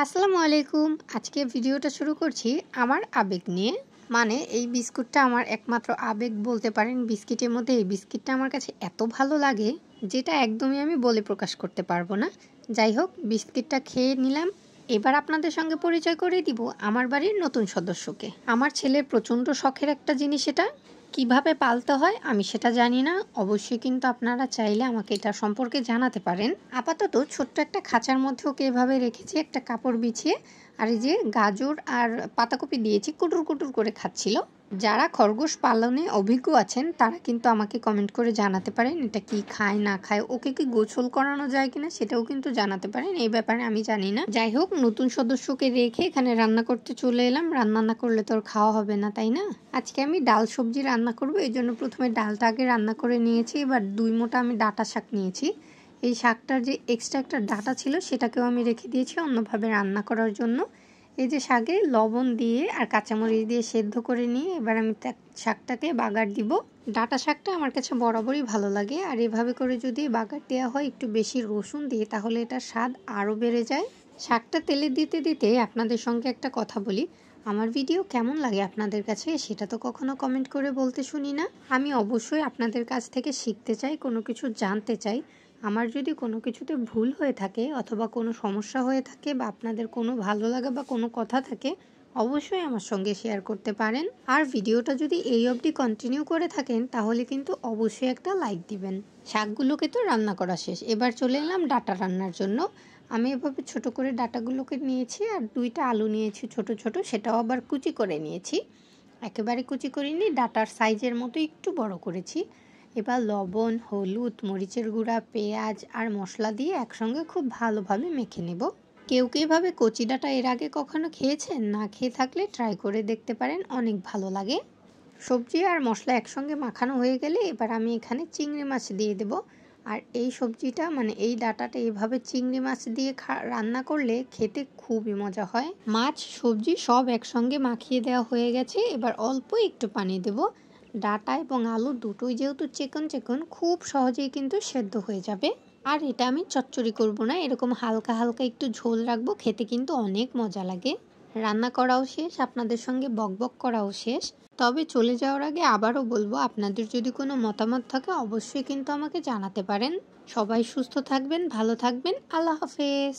আসসালামু আলাইকুম। আজকে ভিডিওটা শুরু করছি আমার আবেগ নিয়ে। মানে এই বিস্কুটটা আমার একমাত্র আবেগ বলতে পারেন। বিস্কিটের মধ্যে এই বিস্কিটটা আমার কাছে এত ভালো লাগে যেটা একদমই আমি বলে প্রকাশ করতে পারবো না। যাই হোক, বিস্কিটটা খেয়ে নিলাম। এবার আপনাদের সঙ্গে পরিচয় করে দিব আমার বাড়ির নতুন সদস্যকে। আমার ছেলের প্রচণ্ড শখের একটা জিনিস এটা। কিভাবে পালতে হয় আমি সেটা জানি না। অবশ্যই কিন্তু আপনারা চাইলে আমাকে এটা সম্পর্কে জানাতে পারেন। আপাতত ছোট্ট একটা খাঁচার মধ্যে ওকে এভাবে রেখেছি একটা কাপড় বিছিয়ে। আর এই যে গাজর আর পাতাকপি দিয়েছি, কুটুর কুটুর করে খাচ্ছিল। যারা খরগোশ পালনে অভিজ্ঞ আছেন তারা কিন্তু আমাকে কমেন্ট করে জানাতে পারেন এটা কি খায় না খায়, ওকে কি গোসল করানো যায় কিনা সেটাও কিন্তু জানাতে পারেন। এই ব্যাপারে আমি জানি না। যাই হোক, নতুন সদস্যকে রেখে এখানে রান্না করতে চলে এলাম। রান্না না করলে তো আর খাওয়া হবে না, তাই না? আজকে আমি ডাল সবজি রান্না করব, এই জন্য প্রথমে ডালটা আগে রান্না করে নিয়েছি। এবার 2 মুঠা আমি ডাঁটা শাক নিয়েছি। এই শাকটার যে এক্সট্রা একটা ডাঁটা ছিল সেটাকেও আমি রেখে দিয়েছি অন্যভাবে রান্না করার জন্য। এই যে শাকে লবণ দিয়ে আর কাঁচামরিচ দিয়ে সেদ্ধ করে নিয়ে এবার আমি শাকটাকে বাগার দিব। ডাঁটা শাকটা আমার কাছে বরাবরই ভালো লাগে, আর এভাবে করে যদি বাগার দেওয়া হয় একটু বেশি রসুন দিয়ে, তাহলে এটার স্বাদ আরও বেড়ে যায়। শাকটা তেলে দিতে দিতে আপনাদের সঙ্গে একটা কথা বলি, আমার ভিডিও কেমন লাগে আপনাদের কাছে সেটা তো কখনো কমেন্ট করে বলতে শুনি না। আমি অবশ্যই আপনাদের কাছ থেকে শিখতে চাই, কোনো কিছু জানতে চাই। আমার যদি কোনো কিছুতে ভুল হয়ে থাকে অথবা কোনো সমস্যা হয়ে থাকে বা আপনাদের কোনো ভালো লাগা বা কোনো কথা থাকে, অবশ্যই আমার সঙ্গে শেয়ার করতে পারেন। আর ভিডিওটা যদি এই অবধি কন্টিনিউ করে থাকেন তাহলে কিন্তু অবশ্যই একটা লাইক দিবেন। শাকগুলোকে তো রান্না করা শেষ, এবার চলে এলাম ডাঁটা রান্নার জন্য। আমি এভাবে ছোট করে ডাঁটাগুলোকে নিয়েছি আর 2টা আলু নিয়েছি ছোট ছোট, সেটাও আবার কুচি করে নিয়েছি। একেবারে কুচি করিনি, ডাঁটার সাইজের মতো একটু বড় করেছি। এবার লবণ, হলুদ, মরিচের গুঁড়া, পেঁয়াজ আর মশলা দিয়ে একসঙ্গে খুব ভালোভাবে মেখে নেব। কেউ এভাবে কচি ডাঁটা এর আগে কখনো খেয়েছেন? না খেয়ে থাকলে ট্রাই করে দেখতে পারেন, অনেক ভালো লাগে। সবজি আর মশলা একসঙ্গে মাখানো হয়ে গেলে এবার আমি এখানে চিংড়ি মাছ দিয়ে দেব। আর এই সবজিটা মানে এই ডাঁটাটা এইভাবে চিংড়ি মাছ দিয়ে রান্না করলে খেতে খুবই মজা হয়। মাছ সবজি সব একসঙ্গে মাখিয়ে দেওয়া হয়ে গেছে, এবার অল্প একটু পানি দেব। ডাঁটা এবং আলু দুটোই যেহেতু চিকন চিকন, খুব সহজেই কিন্তু সেদ্ধ হয়ে যাবে। আর এটা আমি চচ্চড়ি করব না, এরকম হালকা হালকা একটু ঝোল রাখবো, খেতে কিন্তু অনেক মজা লাগে। রান্না করাও শেষ, আপনাদের সঙ্গে বকবক করাও শেষ। তবে চলে যাওয়ার আগে আবারও বলবো, আপনাদের যদি কোনো মতামত থাকে অবশ্যই কিন্তু আমাকে জানাতে পারেন। সবাই সুস্থ থাকবেন, ভালো থাকবেন। আল্লাহ হাফেজ।